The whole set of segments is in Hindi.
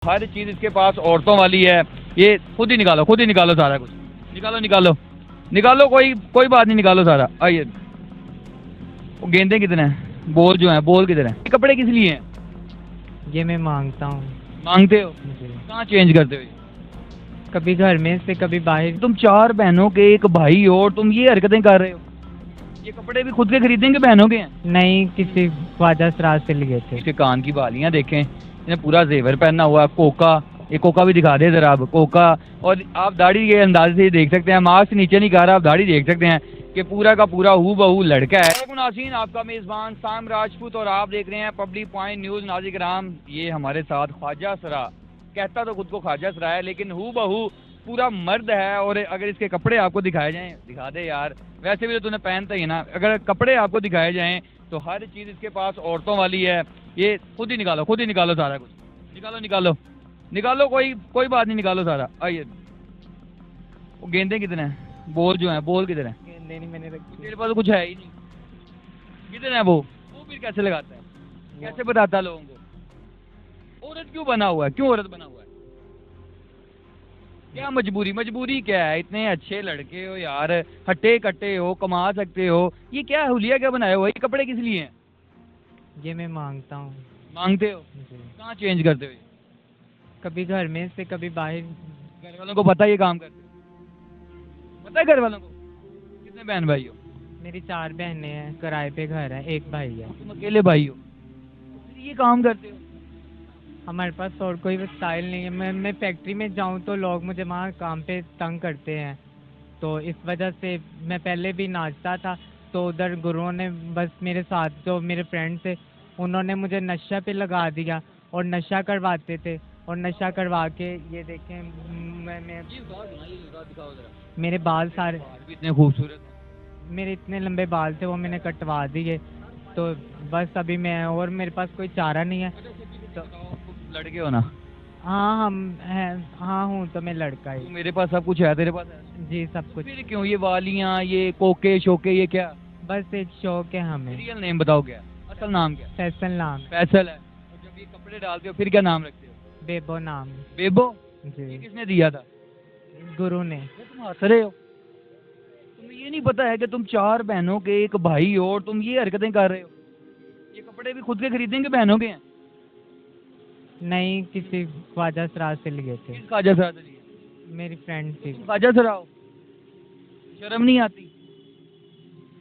हर चीज इसके पास औरतों वाली है। ये खुद ही निकालो सारा कुछ। निकालो निकालो, कोई कोई बात नहीं, निकालो सारा। आइए, वो गेंदे कितने हैं, बॉल जो है, बॉल कितने हैं, कपड़े किस लिए हैं? ये मैं मांगता हूँ। मांगते हो? जी। कहाँ चेंज करते हो ये? कभी घर में से कभी बाहर। तुम चार बहनों के एक भाई हो और तुम ये हरकतें कर रहे हो। ये कपड़े भी खुद के खरीदेंगे, बहनों के हैं? नहीं, किसी ख्वाजा सराज से लिए थे। इसके कान की बालियां देखें, इसने पूरा जेवर पहना हुआ है, कोका। ये कोका भी दिखा दे जरा, आप कोका। और आप दाढ़ी के अंदाजे से देख सकते हैं, मास्क नीचे नहीं कर रहा, आप दाढ़ी देख सकते हैं कि पूरा का पूरा हू बहू लड़का है। नाज़रीन, आपका मेजबान साम राजपूत और आप देख रहे हैं पब्लिक पॉइंट न्यूज। नाज़रीन कराम, ये हमारे साथ ख्वाजा सरा, कहता तो खुद को ख्वाजा सरा है लेकिन हू बहू पूरा मर्द है। और अगर इसके कपड़े आपको दिखाए जाएं, दिखा दे यार, वैसे भी तो तूने पहनता ही है ना। अगर कपड़े आपको दिखाए जाएं तो हर चीज इसके पास औरतों वाली है। ये खुद ही निकालो सारा कुछ। निकालो, कोई कोई बात नहीं, निकालो सारा। आइए, वो गेंदे कितने हैं, बॉल जो है, बॉल कितने हैं? गेंदे नहीं मैंने रखी। तेरे पास तो कुछ है ही नहीं। कितने हैं वो फिर कैसे लगाता है, कैसे बताता है लोगों को? औरत क्यों बना हुआ है, क्यों औरत बना हुआ है? क्या मजबूरी क्या है? इतने अच्छे लड़के हो यार, हट्टे कट्टे हो, कमा सकते हो, ये क्या हुलिया क्या बनाया हुआ है? ये कपड़े किस लिए हैं? ये मैं मांगता हूँ। मांगते हो? जी। कहाँ चेंज करते हो ये? कभी घर में से कभी बाहर। घर वालों को पता है ये काम करते हो? पता है घर वालों को? कितने बहन भाई हो? मेरी 4 बहनें हैं, किराए पे घर है, एक भाई है। तुम अकेले भाई हो, फिर ये काम करते हो? हमारे पास और कोई स्टाइल नहीं है। मैं फैक्ट्री में जाऊँ तो लोग मुझे वहाँ काम पे तंग करते हैं, तो इस वजह से मैं पहले भी नाचता था। तो उधर गुरुओं ने बस मेरे साथ जो मेरे फ्रेंड्स थे उन्होंने मुझे नशा पे लगा दिया और नशा करवाते थे। और नशा करवा के ये देखें, मैं मेरे बाल सारे, बाल भी इतने खूबसूरत हैं। मेरे इतने लंबे बाल थे वो मैंने कटवा दिए। तो बस अभी मैं, और मेरे पास कोई चारा नहीं है। तो लड़के हो ना? हाँ हम हैं। हाँ हूँ तो मैं लड़का ही। मेरे पास सब कुछ है, तेरे पास है? जी सब कुछ। फिर क्यों ये वालियां, ये कोके शोके, ये क्या? बस एक शौक है हमें। रियल नेम बताओ, क्या असल नाम? क्या फैसल नाम है। फैसल है। और जब ये कपड़े डालते हो फिर क्या नाम रखते हो? बेबो नाम। बेबो? ये जी। किसने दिया था? गुरु ने। ये तुम हंस रहे हो, तुम्हें ये नहीं पता है कि तुम चार बहनों के एक भाई हो और तुम ये हरकतें कर रहे हो? ये कपड़े भी खुद के खरीदेंगे, बहनों के हैं? नहीं, किसी ख्वाजा सराज से लिए थे। किस ख्वाजा सरा से लिए? मेरी फ्रेंड थी। तुम ख्वाजा सरा हो? शर्म नहीं आती?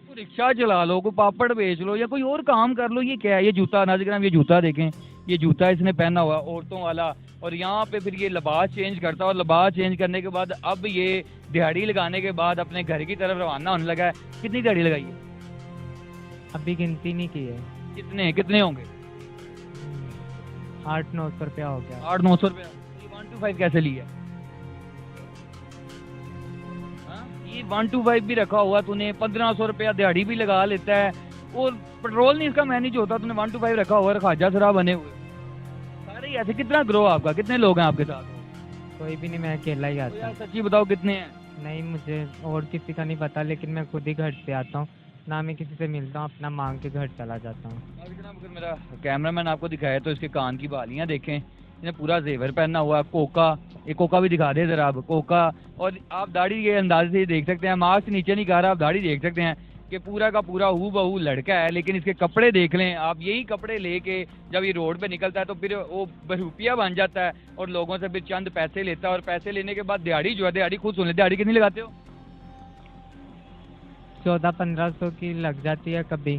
कोई रिक्शा चला लो, कोई पापड़ बेच लो, या कोई और काम कर लो। ये क्या है? ये जूता, नाज़रीन ये जूता देखें, ये जूता इसने पहना हुआ औरतों वाला। और यहाँ पे फिर ये लिबास चेंज करता है और लिबास चेंज करने के बाद अब ये दिहाड़ी लगाने के बाद अपने घर की तरफ रवाना होने लगा है। कितनी दिहाड़ी लगाई है? अभी गिनती नहीं की है। कितने कितने होंगे? 800-900 रुपया हो गया। 800-900 रुपया। ये 125 कैसे लिया? हाँ? ये 125 भी रखा हुआ तूने, 1500 रुपया दिहाड़ी भी लगा लेता है और पेट्रोल नहीं इसका मैनेज होता, तूने 125 रखा हुआ है, ख्वाजा सरा बने हुए सारे ही ऐसे। कितना ग्रो आपका, कितने लोग हैं आपके साथ? कोई भी नहीं, मैं अकेला ही तो आता। यार सच्ची बताओ, कितने हैं? नहीं, मुझे और किसी का नहीं पता, लेकिन मैं खुद ही घर से आता हूँ ना, मैं किसी से मिलता हूँ, अपना मांग के घर चला जाता हूँ। अगर मेरा कैमरामैन आपको दिखाए तो इसके कान की बालियां देखें, इसने पूरा जेवर पहना हुआ है, कोका। ये कोका भी दिखा दे जरा, आप कोका। और आप दाढ़ी के अंदाजे से देख सकते हैं, मास्क नीचे नहीं कर रहा, आप दाढ़ी देख सकते हैं कि पूरा का पूरा हू बहू लड़का है। लेकिन इसके कपड़े देख लें आप, यही कपड़े लेके जब ये रोड पे निकलता है तो फिर वो बहरूपिया बन जाता है और लोगों से फिर चंद पैसे लेता है। और पैसे लेने के बाद दिहाड़ी जो है, दिहाड़ी खुद सुन ले, दिहाड़ी कितनी लगाते हो? 1400-1500 की लग जाती है कभी,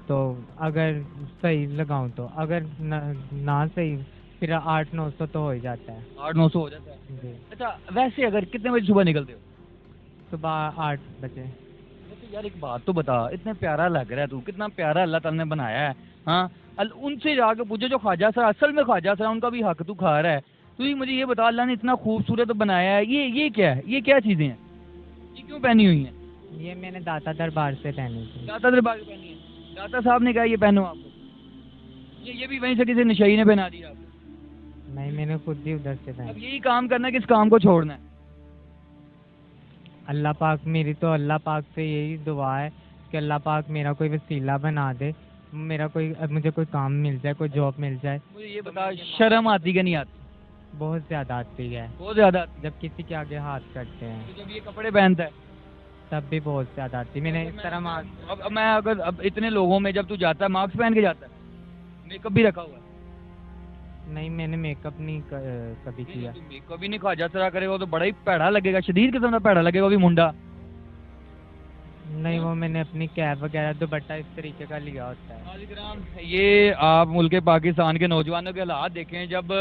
तो अगर सही लगाऊं तो, अगर ना सही फिर 800-900 तो हो ही जाता है। 800-900 हो जाता है। जी। अच्छा, वैसे अगर कितने बजे सुबह निकलते हो? सुबह 8 बजे। वैसे यार एक बात तो बता, इतना प्यारा लग रहा है तू, कितना प्यारा अल्लाह ताला ने बनाया है। हाँ, उनसे जाके पूछो जो ख्वाजा सरा, असल में ख्वाजा सरा, उनका भी हक तू खा रहा है। तू ही मुझे ये बता, अल्लाह ने इतना खूबसूरत बनाया है, ये क्या है, ये क्या चीजें हैं, ये क्यों पहनी हुई हैं? ये मैंने दाता दरबार से पहनी थी। दाता दरबार की पहनी है? दाता साहब ने कहा ये पहनो आपको? ये भी वहीं से किसी नशाई ने पहना दिया आपको? नहीं, मैंने खुद ही उधर से अब पहनी। यही काम करना है, किस काम को छोड़ना है? अल्लाह पाक, मेरी तो अल्लाह पाक से यही दुआ है कि अल्लाह पाक मेरा कोई वसीला बना दे, मेरा कोई, मुझे कोई काम मिल जाए, कोई जॉब मिल जाए। मुझे ये बता, शर्म आती कि नहीं आती? बहुत ज़्यादा आती है, बहुत ज़्यादा? जब किसी के आगे हाथ करते हैं तो जब ये कपड़े पहनता है तब भी बहुत ज़्यादा आती है। मैंने इस तरह मास्क, अब मैं अगर अब इतने लोगों में जब तू जाता है मास्क पहन के जाता है, मेकअप भी रखा हुआ है? नहीं मैंने मेकअप नहीं कभी किया। तू मेकअप भी नहीं खाजा तरह करेगा तो बड़ा ही भैड़ा लगेगा, शदीद किस्म का भैड़ा लगेगा भी मुंडा। नहीं वो मैंने अपनी कैब वगैरह दुपट्टा इस तरीके का लिया होता है। नाज़रीन, ये आप मुल्क पाकिस्तान के नौजवानों के हालात देखें, जब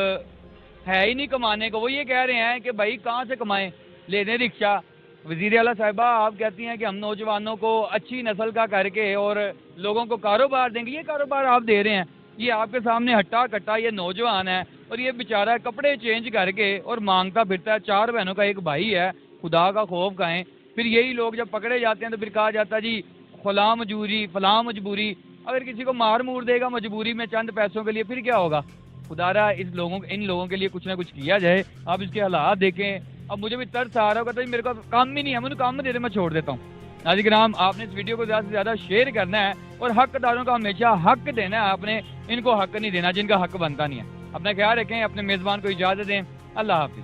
है ही नहीं कमाने को, वो ये कह रहे हैं कि भाई कहाँ से कमाएं, ले दें रिक्शा। वज़ीर आला साहिबा आप कहती हैं कि हम नौजवानों को अच्छी नस्ल का करके और लोगों को कारोबार देंगे, ये कारोबार आप दे रहे हैं। ये आपके सामने हट्टा कट्टा ये नौजवान है और ये बेचारा कपड़े चेंज करके और मांगता फिरता है। 4 बहनों का एक भाई है, खुदा का खौफ खाएं। फिर यही लोग जब पकड़े जाते हैं तो फिर कहा जाता जी फलां मजबूरी फलां मजबूरी। अगर किसी को मार मूर देगा मजबूरी में चंद पैसों के लिए, फिर क्या होगा? खुदारा इन लोगों के लिए कुछ ना कुछ किया जाए। आप इसके हालात देखें। अब मुझे भी तरस आ रहा होगा तो मेरे को काम ही नहीं है, मुझे काम में दे दे, मैं छोड़ देता हूँ। नाज़रीन, आपने इस वीडियो को ज़्यादा से ज़्यादा शेयर करना है और हकदारों का हमेशा हक देना है। आपने इनको हक नहीं देना जिनका हक बनता नहीं है। अपना ख्याल रखें, अपने मेज़बान को इजाज़त दें। अल्लाह हाफिज़।